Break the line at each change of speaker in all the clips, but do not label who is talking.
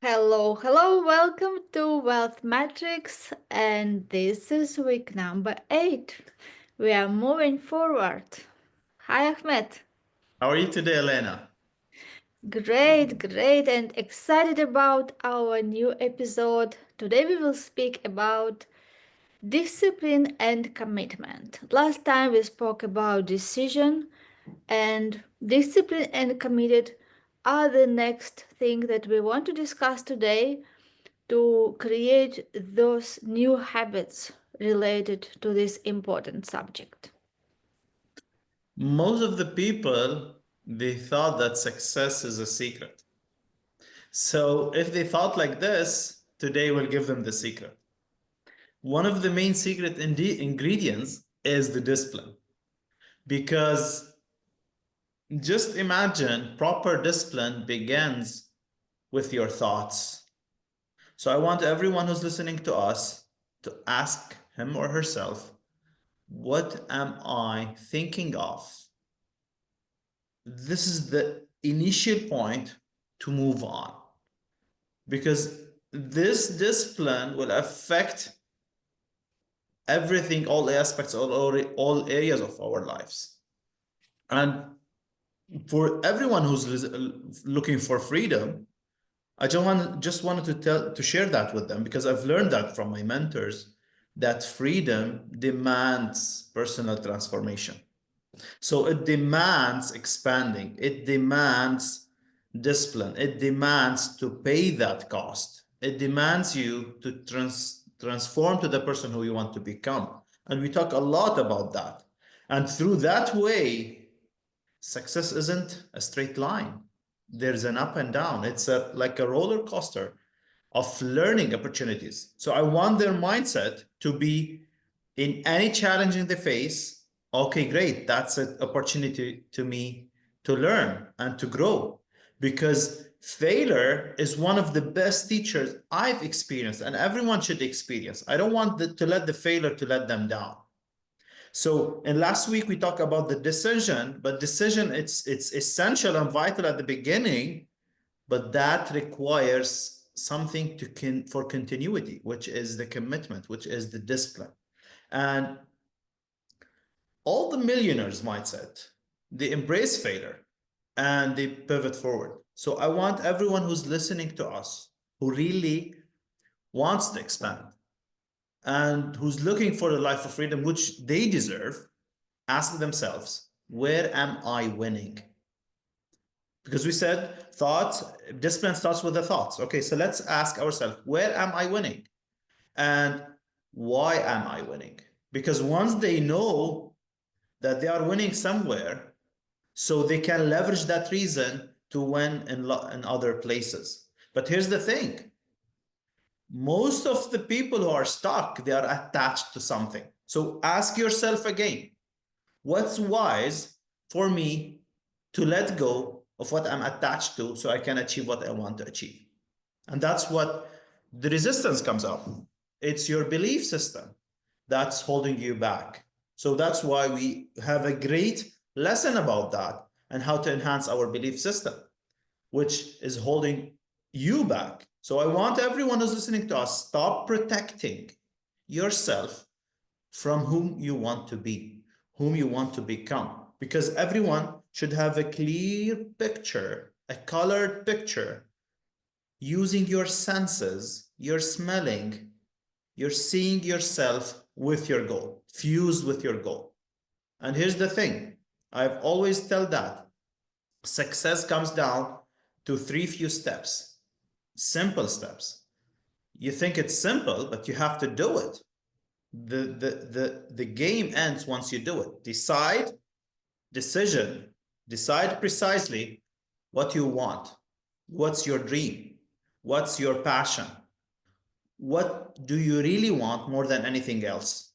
Hello, hello, welcome to Wealth Matrix, and this is week number 8. We are moving forward. Hi, Ahmed.
How are you today, Elena?
Great, and excited about our new episode. Today we will speak about discipline and commitment. Last time we spoke about decision, and discipline and committed are the next thing that we want to discuss today to create those new habits related to this important subject.
Most of the people, they thought that success is a secret. So if they thought like this, today we'll give them the secret. One of the main secret ingredients is the discipline. Because just imagine proper discipline begins with your thoughts. So I want everyone who's listening to us to ask him or herself, what am I thinking of? This is the initial point to move on, because this discipline will affect everything, all aspects, all areas of our lives. And for everyone who's looking for freedom, I just wanted to share that with them, because I've learned that from my mentors, that freedom demands personal transformation. So it demands expanding, it demands discipline, it demands to pay that cost. It demands you to transform to the person who you want to become. And we talk a lot about that. And through that way, success isn't a straight line. There's an up and down. It's like a roller coaster of learning opportunities. So I want their mindset to be, in any challenge in the face, okay, great, that's an opportunity to me to learn and to grow. Because failure is one of the best teachers I've experienced, and everyone should experience. I don't want to let the failure to let them down. So in last week we talked about the decision, but decision, it's essential and vital at the beginning, but that requires something for continuity, which is the commitment, which is the discipline. And all the millionaires mindset, they embrace failure and they pivot forward. So I want everyone who's listening to us, who really wants to expand and who's looking for a life of freedom, which they deserve, ask themselves, where am I winning? Because we said thoughts, discipline starts with the thoughts. Okay, so let's ask ourselves, where am I winning? And why am I winning? Because once they know that they are winning somewhere, so they can leverage that reason to win in other places. But here's the thing, most of the people who are stuck, they are attached to something. So ask yourself again, what's wise for me to let go of what I'm attached to so I can achieve what I want to achieve? And that's what the resistance comes up. It's your belief system that's holding you back. So that's why we have a great lesson about that and how to enhance our belief system, which is holding you back. So I want everyone who's listening to us, stop protecting yourself from whom you want to be, whom you want to become. Because everyone should have a clear picture, a colored picture, using your senses, you're smelling, you're seeing yourself with your goal, fused with your goal. And here's the thing, I've always tell that success comes down to three few steps, simple steps. You think it's simple, but you have to do it. The game ends once you do it. Decision, decide precisely what you want. What's your dream? What's your passion? What do you really want more than anything else?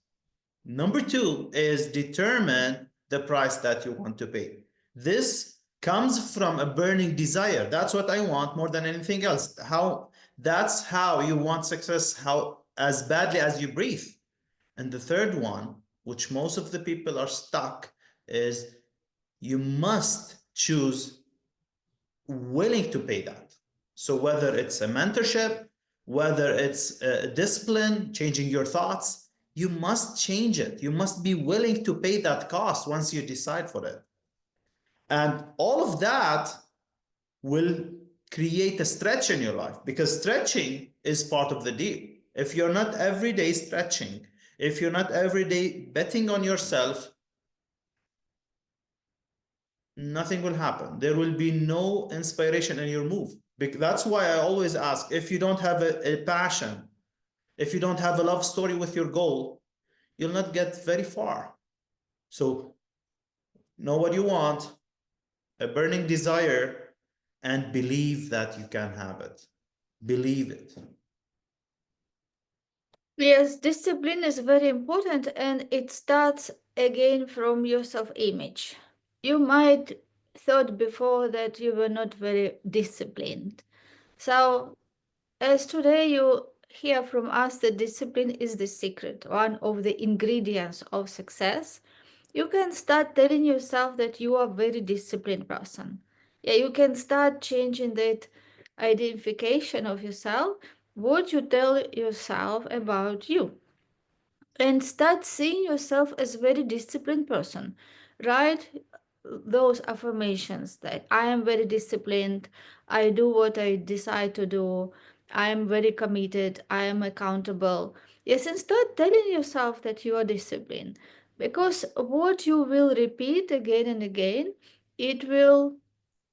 Number two is determine the price that you want to pay. This comes from a burning desire. That's what I want more than anything else. That's how you want success, how as badly as you breathe. And the third one, which most of the people are stuck, is you must choose willing to pay that. So whether it's a mentorship, whether it's a discipline, changing your thoughts, you must change it. You must be willing to pay that cost once you decide for it. And all of that will create a stretch in your life because stretching is part of the deal. If you're not every day stretching, if you're not every day betting on yourself, nothing will happen. There will be no inspiration in your move. That's why I always ask, if you don't have a passion, if you don't have a love story with your goal, you'll not get very far. So know what you want, a burning desire, and believe that you can have it. Believe it.
Yes, discipline is very important and it starts again from your self-image. You might thought before that you were not very disciplined. So as today you hear from us that discipline is the secret, one of the ingredients of success, you can start telling yourself that you are a very disciplined person. Yeah, you can start changing that identification of yourself, what you tell yourself about you, and start seeing yourself as a very disciplined person. Write those affirmations that I am very disciplined, I do what I decide to do, I am very committed, I am accountable. Yes, and start telling yourself that you are disciplined, because what you will repeat again and again, it will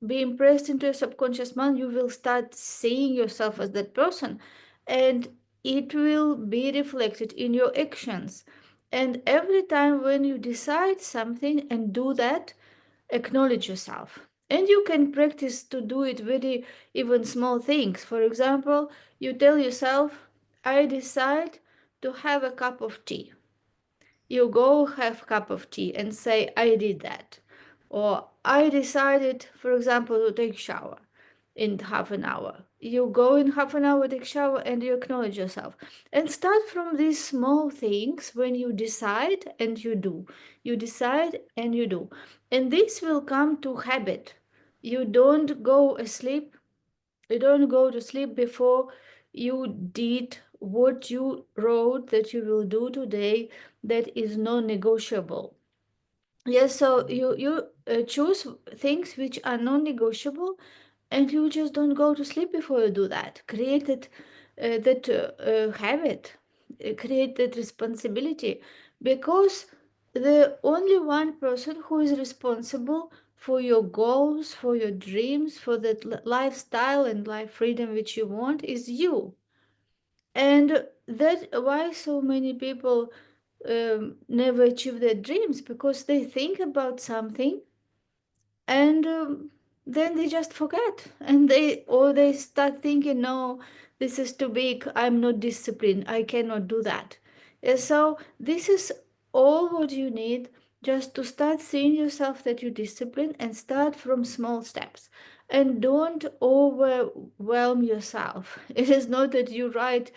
be impressed into your subconscious mind. You will start seeing yourself as that person, and it will be reflected in your actions. And every time when you decide something and do that, acknowledge yourself. And you can practice to do it very even small things. For example, you tell yourself, I decide to have a cup of tea. You go have cup of tea and say, I did that. Or I decided, for example, to take shower in half an hour. You go in half an hour, take shower, and you acknowledge yourself. And start from these small things when you decide and you do. You decide and you do. And this will come to habit. You don't go asleep, you don't go to sleep before you did what you wrote that you will do today, that is non-negotiable. Yes, so you choose things which are non-negotiable, and you just don't go to sleep before you do that. Create that habit, create that responsibility, because the only one person who is responsible for your goals, for your dreams, for that lifestyle and life freedom which you want is you. And that's why so many people never achieve their dreams, because they think about something and then they just forget, and they start thinking, no, this is too big, I'm not disciplined, I cannot do that. And so this is all what you need, just to start seeing yourself that you discipline, and start from small steps, and don't overwhelm yourself. It is not that you write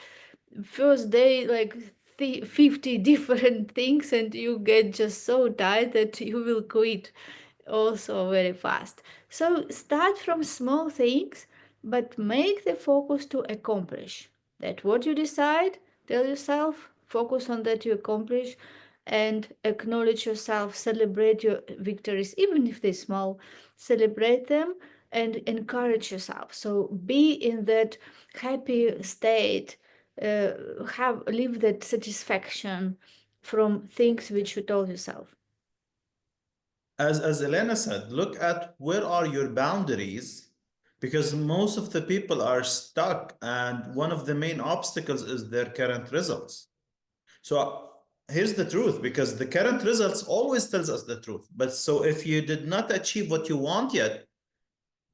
first day like 50 different things and you get just so tired that you will quit also very fast. So start from small things, but make the focus to accomplish. That what you decide, tell yourself, focus on that you accomplish, and acknowledge yourself, celebrate your victories, even if they're small, celebrate them and encourage yourself. So be in that happy state, have live that satisfaction from things which you told yourself.
As Elena said, look at where are your boundaries because most of the people are stuck and one of the main obstacles is their current results. So here's the truth because the current results always tells us the truth. But so if you did not achieve what you want yet,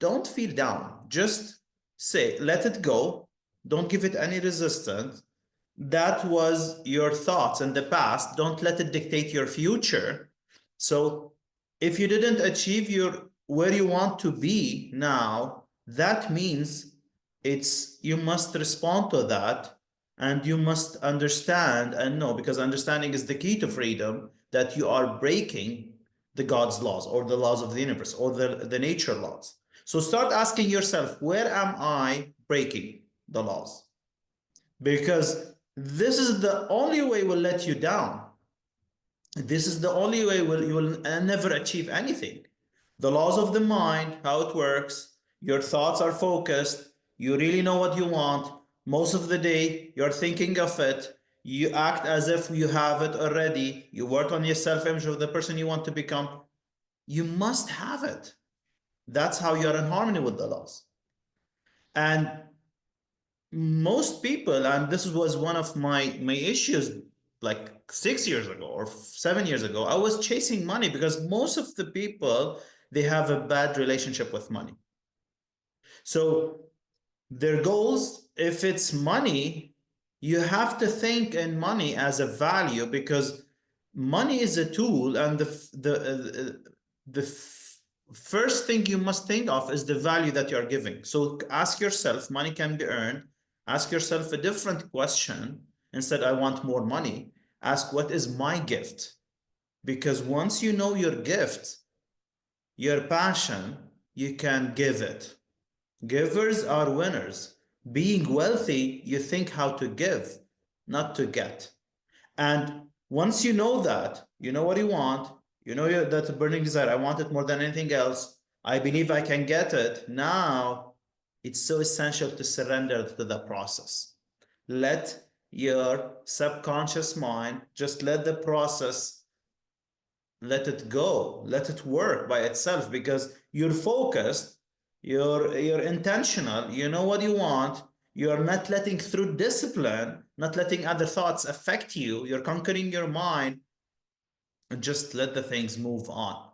don't feel down. Just say, let it go. Don't give it any resistance. That was your thoughts in the past. Don't let it dictate your future. So if you didn't achieve your where you want to be now, that means it's you must respond to that and you must understand and know because understanding is the key to freedom that you are breaking the God's laws or the laws of the universe or the nature laws. So start asking yourself, where am I breaking the laws? Because this is the only way will let you down. This is the only way you will never achieve anything. The laws of the mind, how it works, your thoughts are focused, you really know what you want. Most of the day, you're thinking of it. You act as if you have it already. You work on your self image of the person you want to become. You must have it. That's how you're in harmony with the laws. And most people, and this was one of my issues like 6 years ago or 7 years ago, I was chasing money because most of the people, they have a bad relationship with money. So their goals, if it's money, you have to think in money as a value, because money is a tool, and the first thing you must think of is the value that you're giving. So ask yourself, money can be earned. Ask yourself a different question. Instead, I want more money. Ask, what is my gift? Because once you know your gift, your passion, you can give it. Givers are winners. Being wealthy, you think how to give, not to get. And once you know that, you know what you want, you know that burning desire, I want it more than anything else, I believe I can get it. Now, it's so essential to surrender to the process. Let your subconscious mind just let the process, let it go, let it work by itself, because you're focused, you're intentional, you know what you want, you're not letting through discipline, not letting other thoughts affect you, you're conquering your mind, and just let the things move on.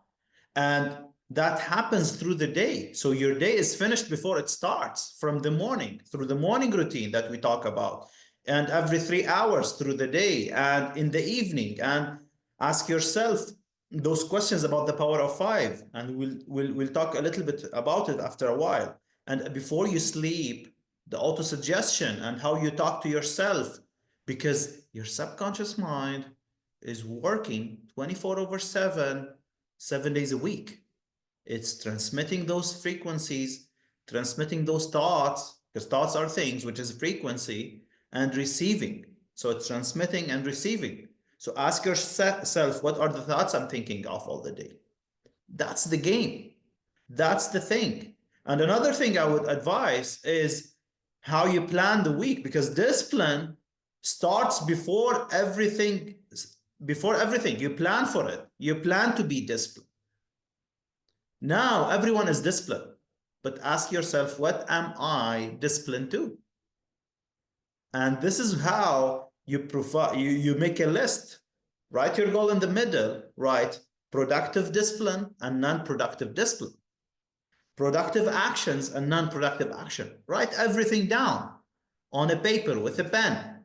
And that happens through the day. So your day is finished before it starts, from the morning, through the morning routine that we talk about, and every 3 hours through the day, and in the evening. And ask yourself those questions about the power of five. And we'll talk a little bit about it after a while. And before you sleep, the auto suggestion and how you talk to yourself, because your subconscious mind is working 24 over 7, 7 days a week. It's transmitting those frequencies, transmitting those thoughts, because thoughts are things, which is frequency, and receiving. So it's transmitting and receiving. So ask yourself, what are the thoughts I'm thinking of all the day? That's the game. That's the thing. And another thing I would advise is how you plan the week, because discipline starts before everything. Before everything, you plan for it. You plan to be disciplined. Now everyone is disciplined, but ask yourself, what am I disciplined to? And this is how you provide. You make a list. Write your goal in the middle. Write productive discipline and non-productive discipline. Productive actions and non-productive action. Write everything down on a paper with a pen.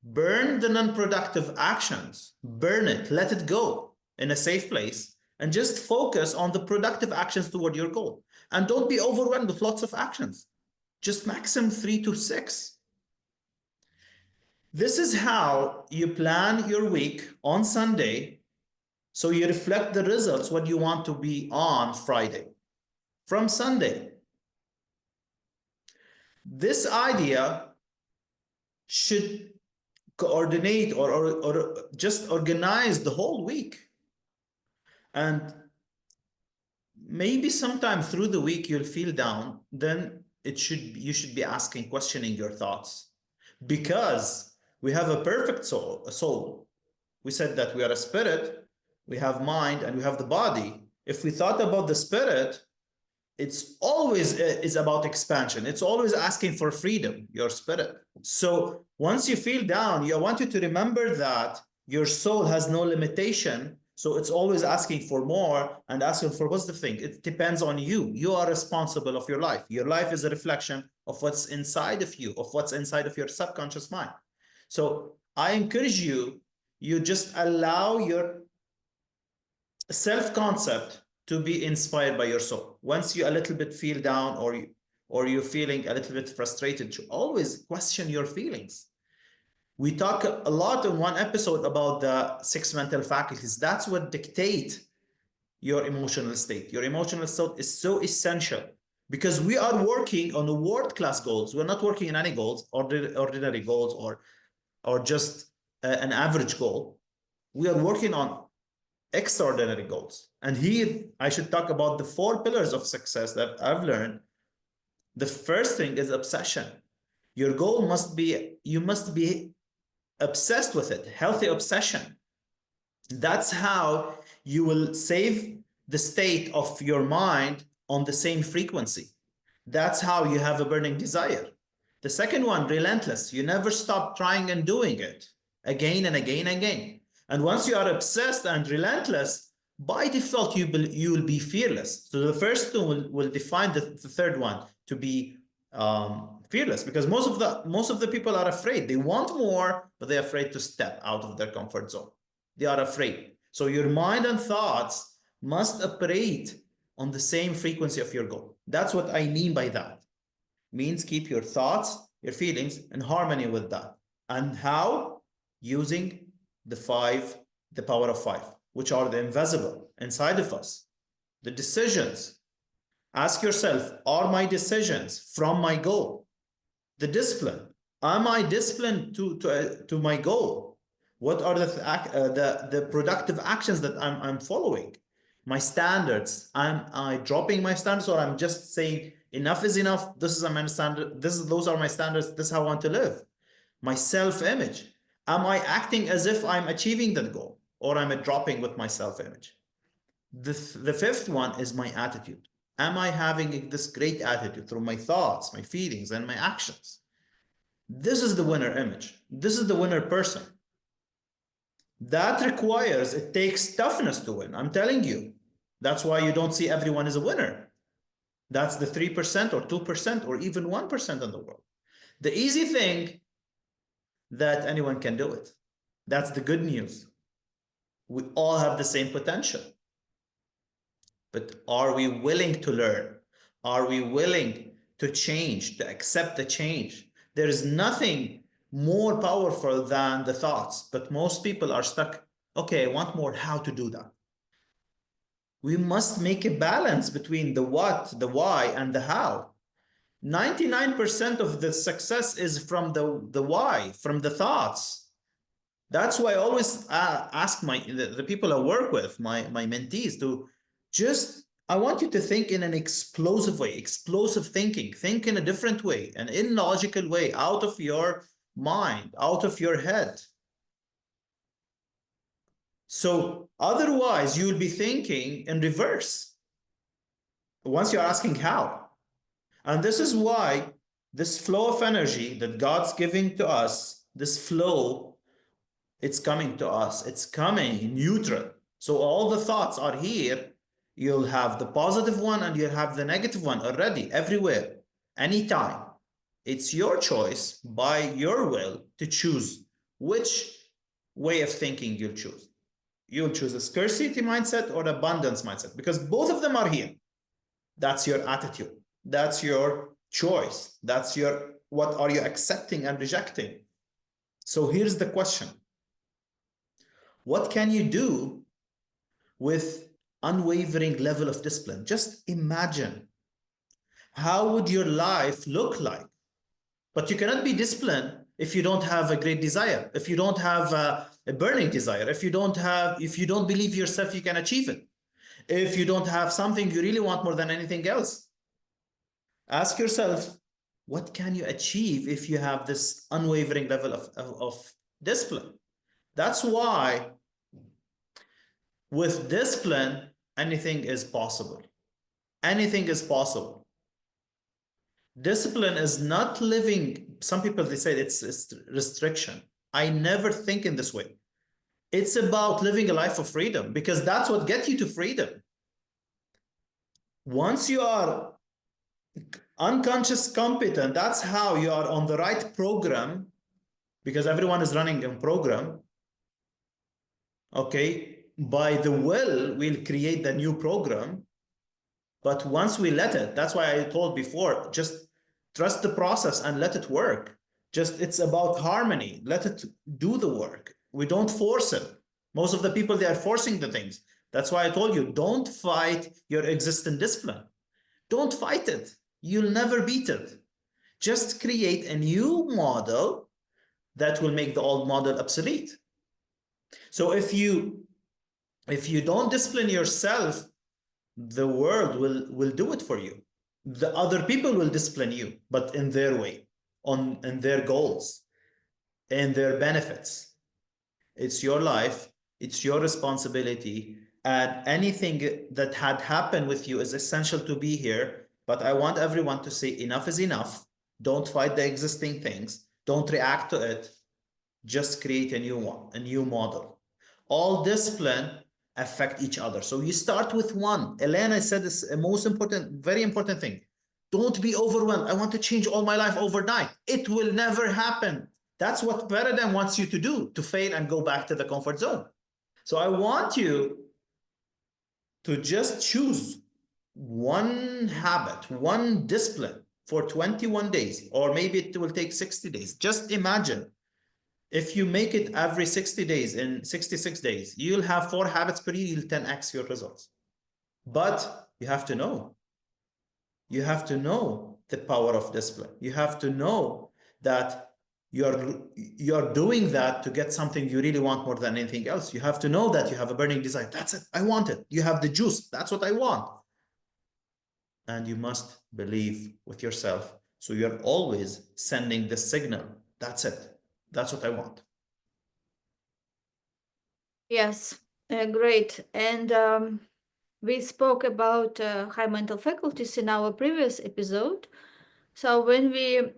Burn the non-productive actions. Burn it. Let it go in a safe place, and just focus on the productive actions toward your goal. And don't be overwhelmed with lots of actions. Just maximum 3 to 6. This is how you plan your week on Sunday, so you reflect the results what you want to be on Friday. From Sunday, this idea should coordinate or just organize the whole week. And maybe sometime through the week you'll feel down, then you should be asking, questioning your thoughts, because we have a perfect soul. We said that we are a spirit, we have mind, and we have the body. If we thought about the spirit, it's always is about expansion. It's always asking for freedom, your spirit. So once you feel down, I want you to remember that your soul has no limitation. So it's always asking for more and asking for what's the thing. It depends on you. You are responsible of your life. Your life is a reflection of what's inside of you, of what's inside of your subconscious mind. So I encourage you, you just allow your self-concept to be inspired by your soul. Once you a little bit feel down, or you're feeling a little bit frustrated, to always question your feelings. We talk a lot in one episode about the 6 mental faculties. That's what dictate your emotional state. Your emotional state is so essential because we are working on the world-class goals. We're not working on any goals, ordinary goals, or just an average goal. We are working on extraordinary goals. And here I should talk about the four pillars of success that I've learned. The first thing is obsession. Your goal must be, you must be obsessed with it, healthy obsession. That's how you will save the state of your mind on the same frequency. That's how you have a burning desire. The second one, relentless. You never stop trying and doing it again and again and again. And once you are obsessed and relentless, by default, you will be fearless. So the first two will define the third one to be fearless, because most of the people are afraid. They want more, but they're afraid to step out of their comfort zone. They are afraid. So your mind and thoughts must operate on the same frequency of your goal. That's what I mean by that. Means keep your thoughts, your feelings in harmony with that. And how? Using the power of five, which are the invisible inside of us. The decisions. Ask yourself, are my decisions from my goal? The discipline. Am I disciplined to my goal? What are the productive actions that I'm following? My standards. Am I dropping my standards, or I'm just saying enough is enough? This is my standard. Those are my standards. This is how I want to live. My self-image. Am I acting as if I'm achieving that goal, or am I dropping with my self-image? The fifth one is my attitude. Am I having this great attitude through my thoughts, my feelings, and my actions? This is the winner image. This is the winner person. That requires, it takes toughness to win. I'm telling you. That's why you don't see everyone as a winner. That's the 3% or 2% or even 1% in the world. The easy thing, that anyone can do it. That's the good news. We all have the same potential. But are we willing to learn? Are we willing to change, to accept the change? There is nothing more powerful than the thoughts, but most people are stuck. Okay, I want more. How to do that? We must make a balance between the what, the why, and the how. 99% of the success is from the why, from the thoughts. That's why I always ask the people I work with, my mentees, to just, I want you to think in an explosive way, explosive thinking. Think in a different way, an illogical way, out of your mind, out of your head. So otherwise, you will be thinking in reverse once you're asking how. And this is why this flow of energy that God's giving to us, this flow, it's coming to us. It's coming neutral. So all the thoughts are here. You'll have the positive one and you'll have the negative one already everywhere, anytime. It's your choice by your will to choose which way of thinking you'll choose. You'll choose a scarcity mindset or abundance mindset, because both of them are here. That's your attitude. That's your choice. That's your, what are you accepting and rejecting? So here's the question. What can you do with unwavering level of discipline? Just imagine, how would your life look like? But you cannot be disciplined if you don't have a great desire, if you don't have a burning desire, if you don't believe yourself you can achieve it, if you don't have something you really want more than anything else. Ask yourself, what can you achieve if you have this unwavering level of discipline? That's why with discipline, anything is possible. Anything is possible. Discipline is not living, some people, they say it's restriction. I never think in this way. It's about living a life of freedom, because that's what gets you to freedom. Once you are unconscious competent, that's how you are on the right program, because everyone is running a program. Okay, by the will, we'll create the new program. But once we let it, that's why I told before, just trust the process and let it work. Just, it's about harmony. Let it do the work. We don't force it. Most of the people, they are forcing the things. That's why I told you, don't fight your existing discipline. Don't fight it. You'll never beat it. Just create a new model that will make the old model obsolete. So if you don't discipline yourself, the world will do it for you. The other people will discipline you, but in their way, on in their goals, in their benefits. It's your life, it's your responsibility, and anything that had happened with you is essential to be here. But I want everyone to say enough is enough. Don't fight the existing things. Don't react to it. Just create a new one, a new model. All discipline affect each other. So you start with one. Elena said this a most important, very important thing. Don't be overwhelmed. I want to change all my life overnight. It will never happen. That's what paradigm wants you to do, to fail and go back to the comfort zone. So I want you to just choose one habit, one discipline for 21 days, or maybe it will take 60 days. Just imagine if you make it every 60 days in 66 days, you'll have 4 habits per year, you'll 10x your results. But you have to know the power of discipline. You have to know that you're doing that to get something you really want more than anything else. You have to know that you have a burning desire. That's it. I want it. You have the juice. That's what I want. And you must believe with yourself. So you're always sending the signal. That's it. That's what I want.
Yes, great. And we spoke about high mental faculties in our previous episode. So when we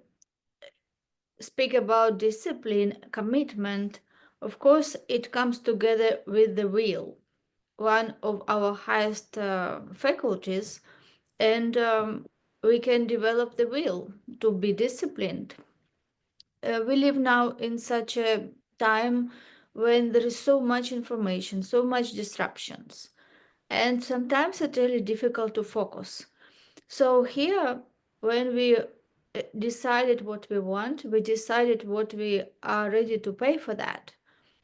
speak about discipline, commitment, of course, it comes together with the will, one of our highest faculties, and we can develop the will to be disciplined. We live now in such a time when there is so much information, so much disruptions, and sometimes it's really difficult to focus. So here, when we decided what we want, we decided what we are ready to pay for that.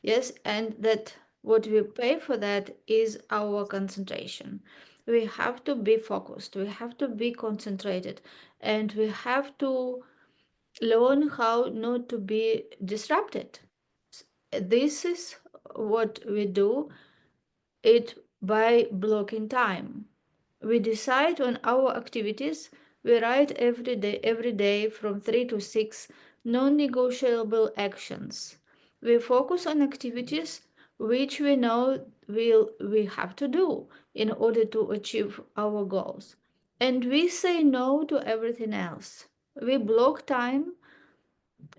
Yes, and that what we pay for that is our concentration. We have to be focused, we have to be concentrated, and we have to learn how not to be disrupted. This is what we do it by blocking time. We decide on our activities. We write every day from 3 to 6 non-negotiable actions. We focus on activities which we know we have to do in order to achieve our goals. And we say no to everything else. We block time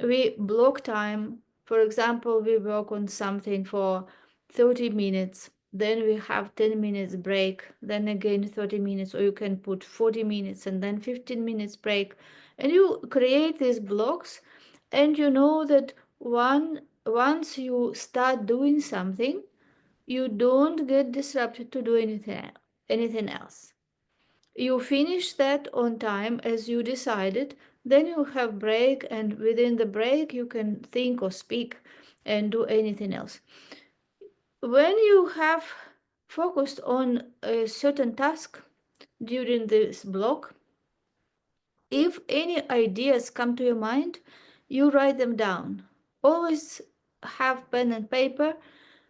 we block time. For example, we work on something for 30 minutes, then we have 10 minutes break, then again 30 minutes, or you can put 40 minutes and then 15 minutes break. And you create these blocks, and you know that once you start doing something, you don't get disrupted to do anything else. You finish that on time as you decided, then you have break, and within the break you can think or speak and do anything else. When you have focused on a certain task during this block, if any ideas come to your mind, you write them down. Always have pen and paper.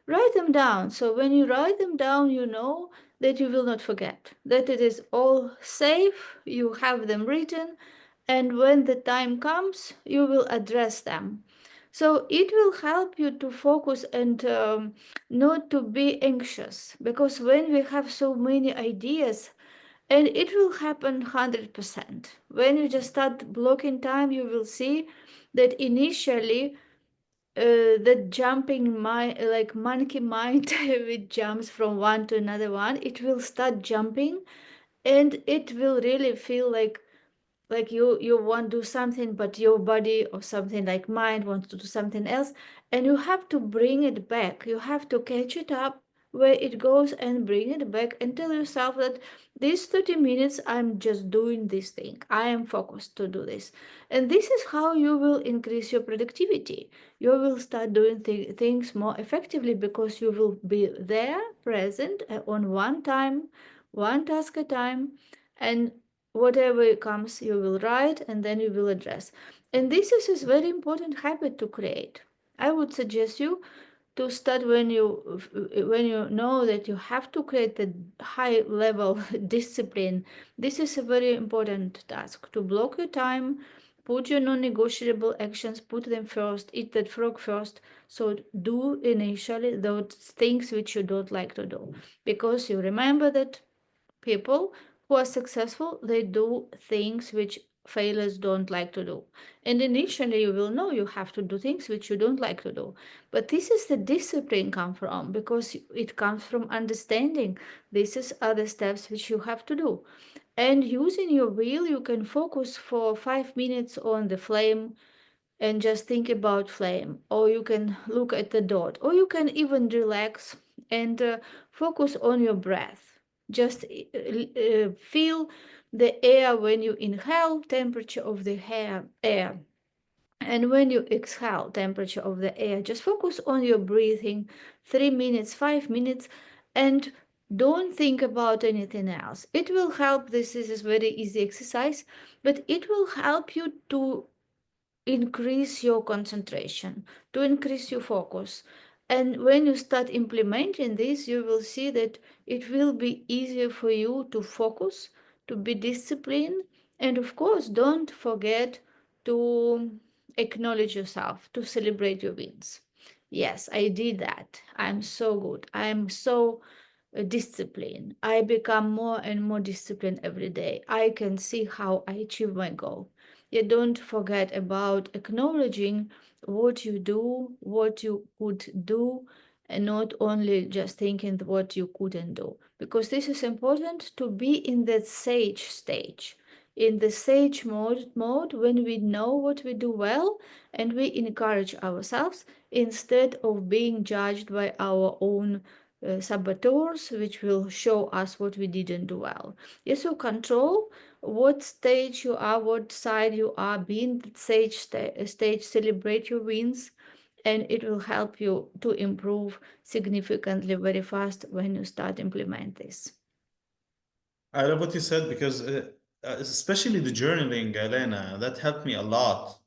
Write them down. So when you write them down, you know that you will not forget, that it is all safe, you have them written, and when the time comes, you will address them. So it will help you to focus and not to be anxious, because when we have so many ideas, and it will happen 100%. When you just start blocking time, you will see that initially the jumping mind, like monkey mind, which jumps from one to another one, it will start jumping, and it will really feel like you want to do something, but your body or something like mind wants to do something else, and you have to bring it back. You have to catch it up where it goes, and bring it back and tell yourself that these 30 minutes I'm just doing this thing. I am focused to do this. And this is how you will increase your productivity. You will start doing things more effectively because you will be there, present on one time, one task at a time, and whatever comes, you will write and then you will address. And this is a very important habit to create. I would suggest you to start when you know that you have to create a high level discipline. This is a very important task to block your time, put your non-negotiable actions, put them first, eat that frog first. So do initially those things which you don't like to do, because you remember that people who are successful, they do things which failures don't like to do. And initially you will know you have to do things which you don't like to do. But this is the discipline come from, because it comes from understanding this is other steps which you have to do. And using your will, you can focus for 5 minutes on the flame and just think about flame, or you can look at the dot, or you can even relax and focus on your breath. Just feel the air when you inhale, temperature of the air, and when you exhale, temperature of the air. Just focus on your breathing, 3 minutes, 5 minutes, and don't think about anything else. It will help. This is a very easy exercise, but it will help you to increase your concentration, to increase your focus. And when you start implementing this, you will see that it will be easier for you to focus, to be disciplined, and of course, don't forget to acknowledge yourself, to celebrate your wins. Yes, I did that. I'm so good. I'm so disciplined. I become more and more disciplined every day. I can see how I achieve my goal. Yet don't forget about acknowledging what you do, what you could do, and not only just thinking what you couldn't do. Because this is important to be in that sage stage. In the sage mode when we know what we do well and we encourage ourselves instead of being judged by our own saboteurs, which will show us what we didn't do well. Yes, so control what stage you are, what side you are, be in the stage, celebrate your wins, and it will help you to improve significantly very fast when you start implement this.
I love what you said because, especially the journaling, Elena, that helped me a lot.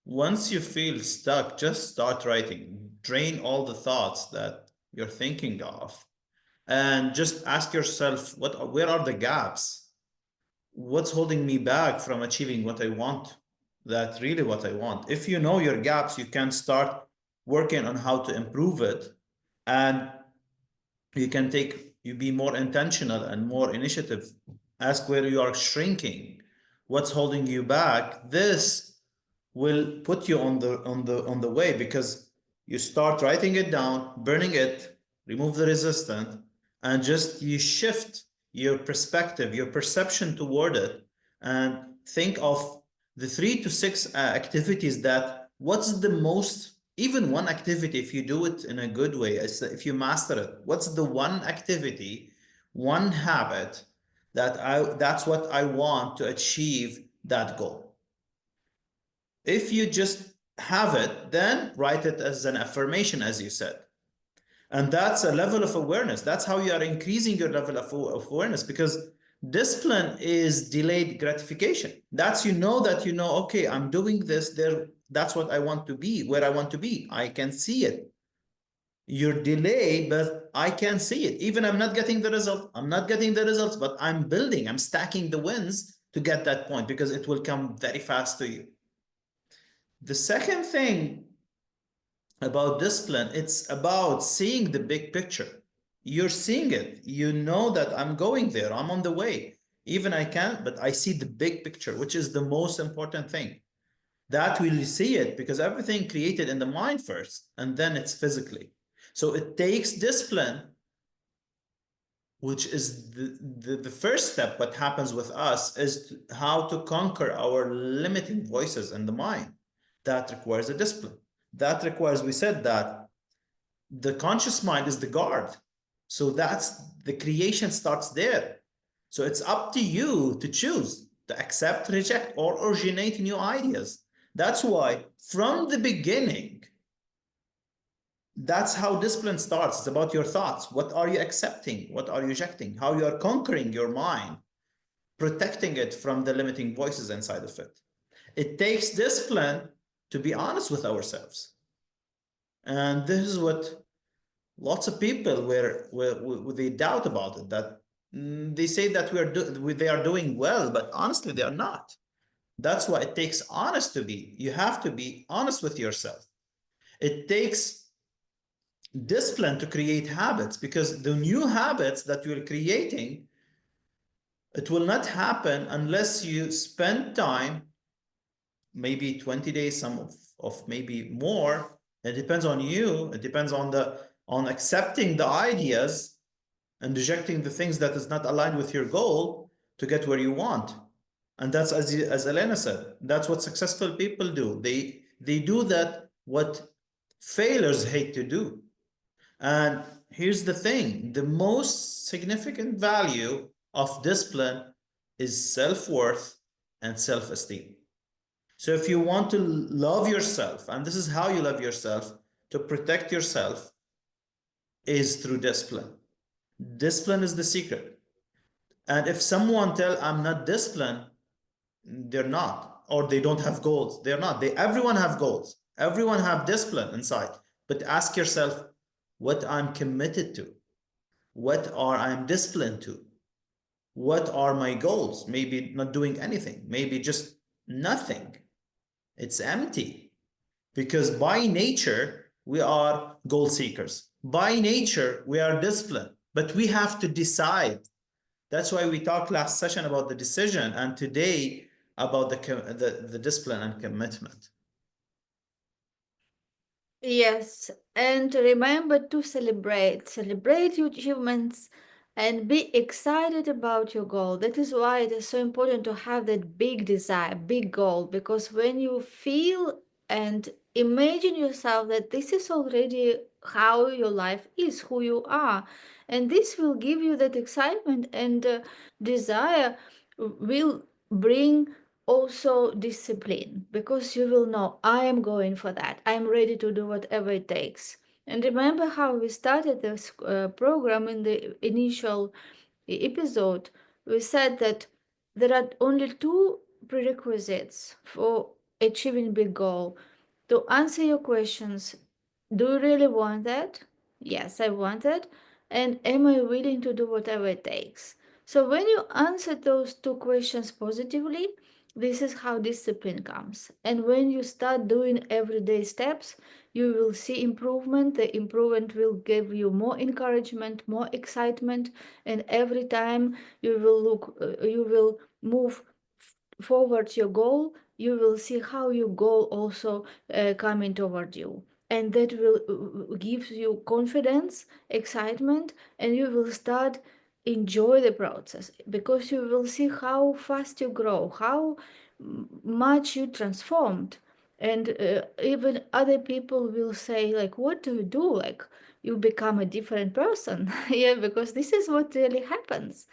Once you feel stuck, just start writing. Drain all the thoughts that you're thinking of, and just ask yourself, where are the gaps? What's holding me back from achieving what I want? That's really what I want. If you know your gaps, you can start working on how to improve it, and you be more intentional and more initiative. Ask where you are shrinking, what's holding you back. This will put you on the way, because you start writing it down, burning it, remove the resistance, and just you shift your perspective, your perception toward it, and think of the 3 to 6 activities that what's the most, even one activity, if you do it in a good way, if you master it, what's the one activity, one habit that's what I want to achieve that goal. If you just have it, then write it as an affirmation, as you said. And that's a level of awareness. That's how you are increasing your level of awareness, because discipline is delayed gratification. That's, that, okay, I'm doing this there. That's what I want to be, where I want to be. I can see it. You're delayed, but I can see it. Even I'm not getting the result. I'm not getting the results, but I'm building, I'm stacking the wins to get that point, because it will come very fast to you. The second thing about discipline, it's about seeing the big picture. You're seeing it. You know that I'm going there. I'm on the way. Even I can't, but I see the big picture, which is the most important thing. That will see it, because everything created in the mind first, and then it's physically. So it takes discipline, which is the first step. What happens with us is how to conquer our limiting voices in the mind. That requires a discipline. That requires, we said that the conscious mind is the guard. So that's the creation starts there. So it's up to you to choose to accept, reject, or originate new ideas. That's why from the beginning, that's how discipline starts. It's about your thoughts. What are you accepting? What are you rejecting? How you are conquering your mind, protecting it from the limiting voices inside of it. It takes discipline to be honest with ourselves. And this is what lots of people where they doubt about it, that they say that they are doing well, but honestly, they are not. That's why it takes honest to be. You have to be honest with yourself. It takes discipline to create habits, because the new habits that you're creating, it will not happen unless you spend time, maybe 20 days, some of maybe more. It depends on you. It depends on accepting the ideas and rejecting the things that is not aligned with your goal to get where you want. And that's, as Elena said, that's what successful people do. They do that what failures hate to do. And here's the thing, the most significant value of discipline is self-worth and self-esteem. So if you want to love yourself, and this is how you love yourself, to protect yourself, is through discipline. Discipline is the secret. And if someone tell I'm not disciplined, they're not, or they don't have goals. They're not. Everyone have goals. Everyone have discipline inside. But ask yourself what I'm committed to. What are I'm disciplined to? What are my goals? Maybe not doing anything. Maybe just nothing. It's empty. Because by nature, we are goal seekers. By nature, we are disciplined. But we have to decide. That's why we talked last session about the decision, and today about the discipline and commitment.
Yes, and remember to celebrate your achievements and be excited about your goal. That is why it is so important to have that big desire, big goal, because when you feel and imagine yourself that this is already how your life is, who you are, and this will give you that excitement and desire will bring also discipline, because you will know I am going for that, I'm ready to do whatever it takes. And remember how we started this program in the initial episode. We said that there are only two prerequisites for achieving big goal. To answer your questions, do you really want that? Yes, I want it. And am I willing to do whatever it takes? So when you answer those two questions positively, this is how discipline comes. And when you start doing everyday steps, you will see improvement. The improvement will give you more encouragement, more excitement, and every time you will move forward your goal, you will see how your goal also coming toward you, and that will give you confidence, excitement, and you will start enjoy the process, because you will see how fast you grow, how much you transformed. And even other people will say like, what do you do, like you become a different person. Yeah, because this is what really happens.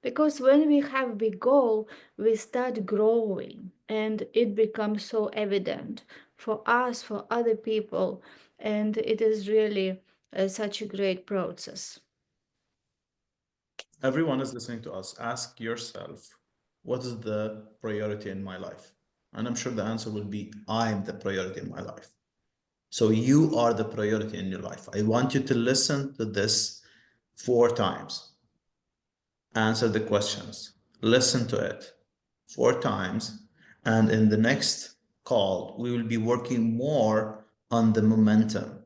Because when we have big goal, we start growing and it becomes so evident for us, for other people, and it is really such a great process.
Everyone is listening to us. Ask yourself, what is the priority in my life? And I'm sure the answer will be, I'm the priority in my life. So you are the priority in your life. I want you to listen to this 4 times. Answer the questions. Listen to it 4 times. And in the next call, we will be working more on the momentum.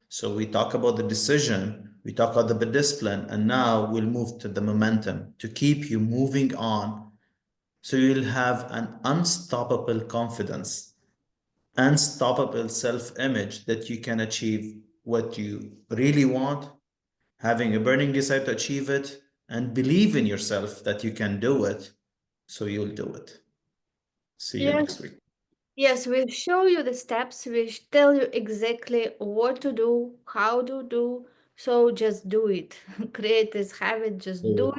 So we talk about the decision, we talk about the discipline, and now we'll move to the momentum to keep you moving on. So you'll have an unstoppable confidence, unstoppable self-image that you can achieve what you really want, having a burning desire to achieve it, and believe in yourself that you can do it. So you'll do it. See you
Yes,
next week.
Yes, we'll show you the steps, we'll tell you exactly what to do, how to do. So just do it. Create this habit, just do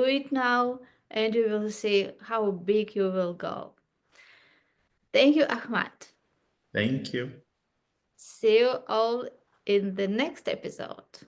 it now, and you will see how big you will go. Thank you, Ahmad.
Thank you.
See you all in the next episode.